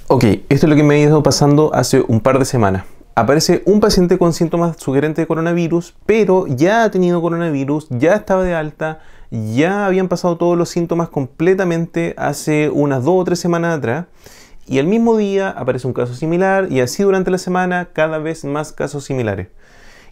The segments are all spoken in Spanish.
Ok, esto es lo que me ha ido pasando hace un par de semanas. Aparece un paciente con síntomas sugerentes de coronavirus, pero ya ha tenido coronavirus, ya estaba de alta, ya habían pasado todos los síntomas completamente hace unas 2 o 3 semanas atrás. Y al mismo día aparece un caso similar y así durante la semana cada vez más casos similares.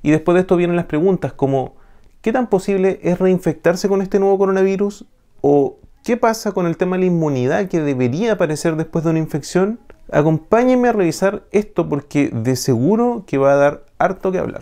Y después de esto vienen las preguntas como ¿qué tan posible es reinfectarse con este nuevo coronavirus? ¿O qué pasa con el tema de la inmunidad que debería aparecer después de una infección? Acompáñenme a revisar esto porque de seguro que va a dar harto que hablar.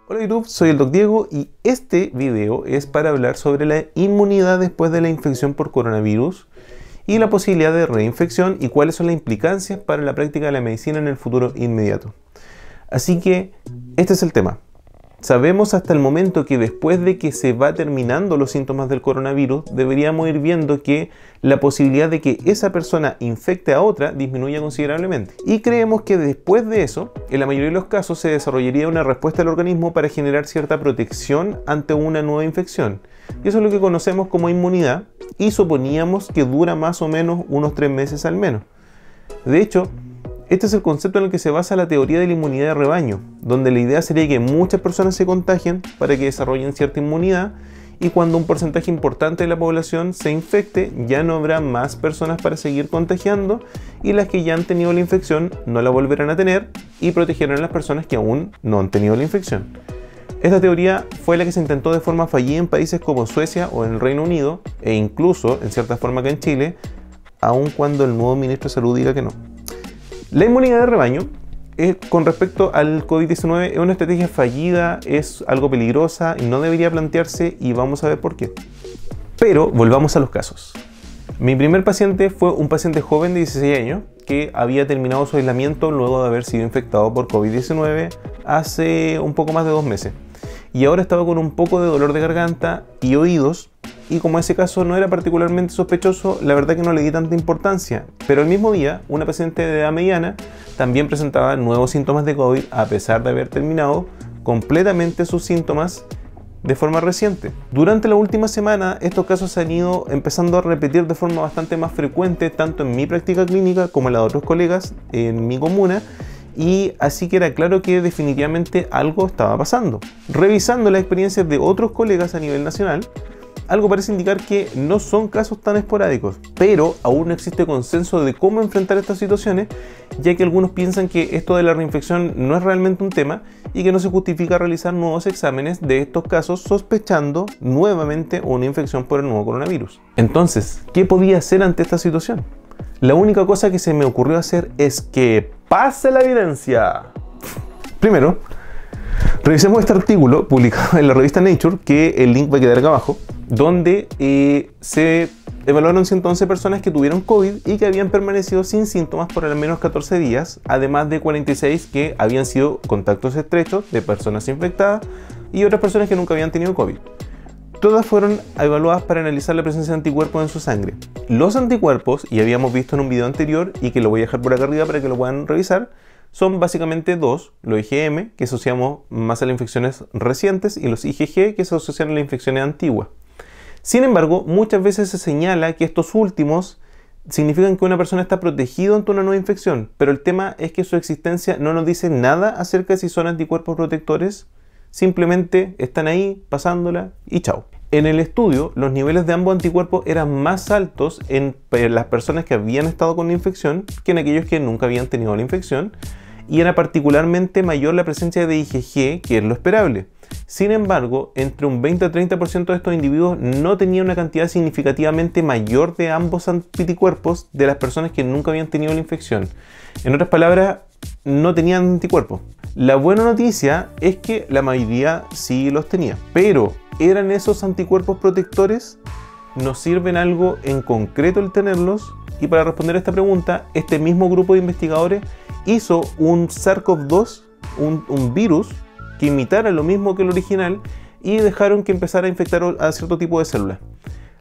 Hola YouTube, soy el Doc Diego y este video es para hablar sobre la inmunidad después de la infección por coronavirus y la posibilidad de reinfección y cuáles son las implicancias para la práctica de la medicina en el futuro inmediato. Así que este es el tema. Sabemos hasta el momento que después de que se va terminando los síntomas del coronavirus, deberíamos ir viendo que la posibilidad de que esa persona infecte a otra disminuya considerablemente. Y creemos que después de eso, en la mayoría de los casos, se desarrollaría una respuesta del organismo para generar cierta protección ante una nueva infección. Y eso es lo que conocemos como inmunidad y suponíamos que dura más o menos unos 3 meses al menos. De hecho, este es el concepto en el que se basa la teoría de la inmunidad de rebaño, donde la idea sería que muchas personas se contagien para que desarrollen cierta inmunidad y cuando un porcentaje importante de la población se infecte ya no habrá más personas para seguir contagiando y las que ya han tenido la infección no la volverán a tener y protegerán a las personas que aún no han tenido la infección. Esta teoría fue la que se intentó de forma fallida en países como Suecia o en el Reino Unido e incluso en cierta forma acá en Chile, aun cuando el nuevo ministro de Salud diga que no. La inmunidad de rebaño con respecto al COVID-19 es una estrategia fallida, es algo peligrosa y no debería plantearse y vamos a ver por qué. Pero volvamos a los casos. Mi primer paciente fue un paciente joven de 16 años que había terminado su aislamiento luego de haber sido infectado por COVID-19 hace un poco más de 2 meses. Y ahora estaba con un poco de dolor de garganta y oídos. Y como ese caso no era particularmente sospechoso, la verdad que no le di tanta importancia. Pero el mismo día, una paciente de edad mediana también presentaba nuevos síntomas de COVID a pesar de haber terminado completamente sus síntomas de forma reciente. Durante la última semana, estos casos se han ido empezando a repetir de forma bastante más frecuente, tanto en mi práctica clínica como en la de otros colegas en mi comuna. Y así que era claro que definitivamente algo estaba pasando. Revisando las experiencias de otros colegas a nivel nacional, algo parece indicar que no son casos tan esporádicos, pero aún no existe consenso de cómo enfrentar estas situaciones, ya que algunos piensan que esto de la reinfección no es realmente un tema y que no se justifica realizar nuevos exámenes de estos casos sospechando nuevamente una infección por el nuevo coronavirus. Entonces, ¿qué podía hacer ante esta situación? La única cosa que se me ocurrió hacer es que pase la evidencia. Primero, revisemos este artículo publicado en la revista Nature, que el link va a quedar acá abajo, donde se evaluaron 111 personas que tuvieron COVID y que habían permanecido sin síntomas por al menos 14 días, además de 46 que habían sido contactos estrechos de personas infectadas y otras personas que nunca habían tenido COVID. Todas fueron evaluadas para analizar la presencia de anticuerpos en su sangre. Los anticuerpos, y habíamos visto en un video anterior y que lo voy a dejar por acá arriba para que lo puedan revisar, son básicamente dos: los IgM, que asociamos más a las infecciones recientes, y los IgG, que se asocian a las infecciones antiguas. Sin embargo, muchas veces se señala que estos últimos significan que una persona está protegida ante una nueva infección, pero el tema es que su existencia no nos dice nada acerca de si son anticuerpos protectores, simplemente están ahí, pasándola y chao. En el estudio, los niveles de ambos anticuerpos eran más altos en las personas que habían estado con la infección que en aquellos que nunca habían tenido la infección, y era particularmente mayor la presencia de IgG, que es lo esperable. Sin embargo, entre un 20 a 30% de estos individuos no tenían una cantidad significativamente mayor de ambos anticuerpos de las personas que nunca habían tenido la infección. En otras palabras, no tenían anticuerpos. La buena noticia es que la mayoría sí los tenía, pero ¿eran esos anticuerpos protectores? ¿Nos sirven algo en concreto el tenerlos? Y para responder a esta pregunta, este mismo grupo de investigadores hizo un SARS-CoV-2, un virus que imitara lo mismo que el original y dejaron que empezara a infectar a cierto tipo de células.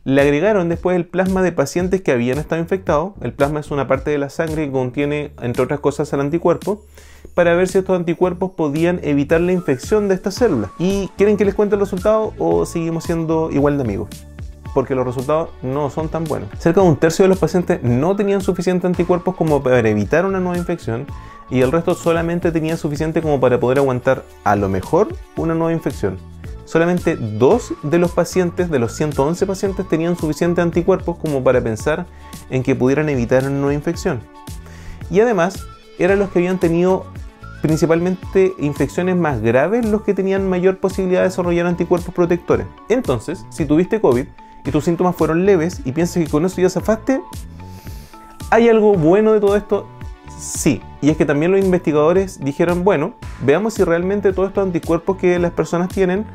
Le agregaron después el plasma de pacientes que habían estado infectados. El plasma es una parte de la sangre que contiene, entre otras cosas, el anticuerpo, para ver si estos anticuerpos podían evitar la infección de estas células. ¿Y quieren que les cuente el resultado o seguimos siendo igual de amigos? Porque los resultados no son tan buenos. Cerca de un tercio de los pacientes no tenían suficientes anticuerpos como para evitar una nueva infección, y el resto solamente tenían suficiente como para poder aguantar a lo mejor una nueva infección. Solamente 2 de los pacientes, de los 111 pacientes, tenían suficientes anticuerpos como para pensar en que pudieran evitar una nueva infección. Y además, eran los que habían tenido principalmente infecciones más graves los que tenían mayor posibilidad de desarrollar anticuerpos protectores. Entonces, si tuviste COVID y tus síntomas fueron leves y piensas que con eso ya zafaste, ¿hay algo bueno de todo esto? Sí, y es que también los investigadores dijeron, bueno, veamos si realmente todos estos anticuerpos que las personas tienen,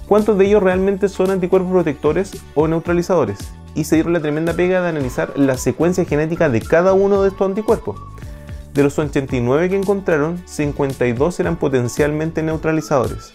¿cuántos de ellos realmente son anticuerpos protectores o neutralizadores? Y se dieron la tremenda pega de analizar la secuencia genética de cada uno de estos anticuerpos. De los 89 que encontraron, 52 eran potencialmente neutralizadores.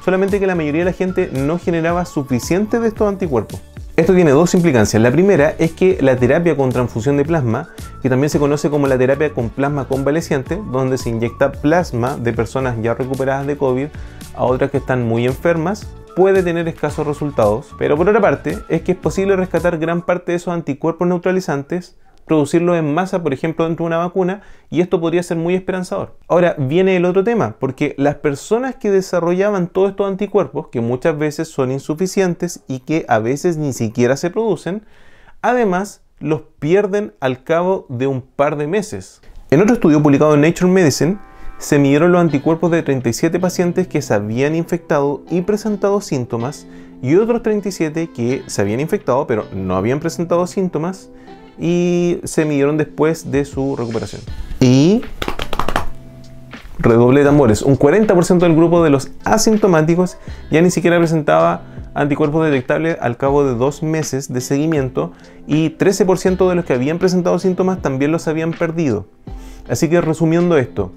Solamente que la mayoría de la gente no generaba suficiente de estos anticuerpos. Esto tiene dos implicancias. La primera es que la terapia con transfusión de plasma, que también se conoce como la terapia con plasma convaleciente, donde se inyecta plasma de personas ya recuperadas de COVID a otras que están muy enfermas, puede tener escasos resultados. Pero por otra parte, es que es posible rescatar gran parte de esos anticuerpos neutralizantes, producirlos en masa, por ejemplo, dentro de una vacuna, y esto podría ser muy esperanzador. Ahora viene el otro tema, porque las personas que desarrollaban todos estos anticuerpos, que muchas veces son insuficientes y que a veces ni siquiera se producen, además los pierden al cabo de un par de meses. En otro estudio publicado en Nature Medicine, se midieron los anticuerpos de 37 pacientes que se habían infectado y presentado síntomas, y otros 37 que se habían infectado pero no habían presentado síntomas, y se midieron después de su recuperación. Y redoble de tambores, un 40% del grupo de los asintomáticos ya ni siquiera presentaba anticuerpos detectables al cabo de 2 meses de seguimiento, y 13% de los que habían presentado síntomas también los habían perdido. Así que, resumiendo esto,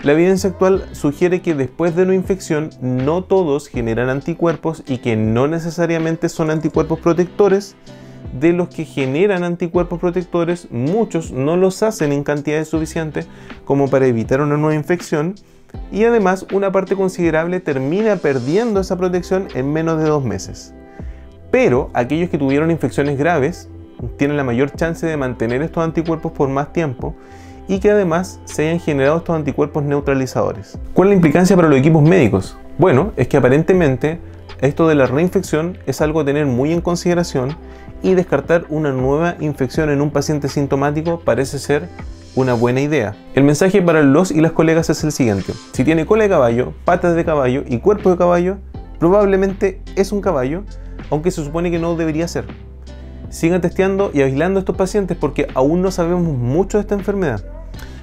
la evidencia actual sugiere que después de una infección no todos generan anticuerpos y que no necesariamente son anticuerpos protectores. De los que generan anticuerpos protectores, muchos no los hacen en cantidades suficientes como para evitar una nueva infección, y además una parte considerable termina perdiendo esa protección en menos de 2 meses. Pero aquellos que tuvieron infecciones graves tienen la mayor chance de mantener estos anticuerpos por más tiempo, y que además se hayan generado estos anticuerpos neutralizadores. ¿Cuál es la implicancia para los equipos médicos? Bueno, es que aparentemente esto de la reinfección es algo a tener muy en consideración, y descartar una nueva infección en un paciente sintomático parece ser una buena idea. El mensaje para los y las colegas es el siguiente: si tiene cola de caballo, patas de caballo y cuerpo de caballo, probablemente es un caballo, aunque se supone que no debería ser. Sigan testeando y aislando a estos pacientes porque aún no sabemos mucho de esta enfermedad.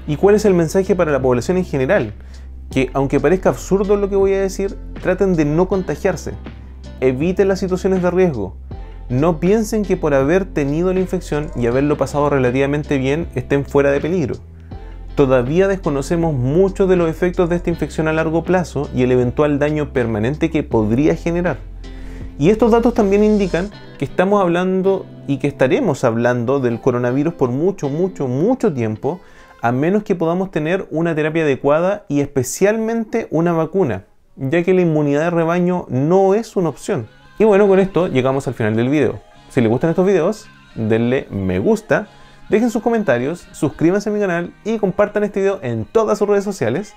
¿Y cuál es el mensaje para la población en general? Que aunque parezca absurdo lo que voy a decir, traten de no contagiarse. Eviten las situaciones de riesgo. No piensen que por haber tenido la infección y haberlo pasado relativamente bien estén fuera de peligro. Todavía desconocemos mucho de los efectos de esta infección a largo plazo y el eventual daño permanente que podría generar. Y estos datos también indican que estamos hablando y que estaremos hablando del coronavirus por mucho tiempo, a menos que podamos tener una terapia adecuada y especialmente una vacuna, ya que la inmunidad de rebaño no es una opción. Y bueno, con esto llegamos al final del video. Si les gustan estos videos, denle me gusta, dejen sus comentarios, suscríbanse a mi canal y compartan este video en todas sus redes sociales.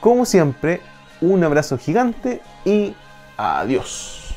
Como siempre, un abrazo gigante y adiós.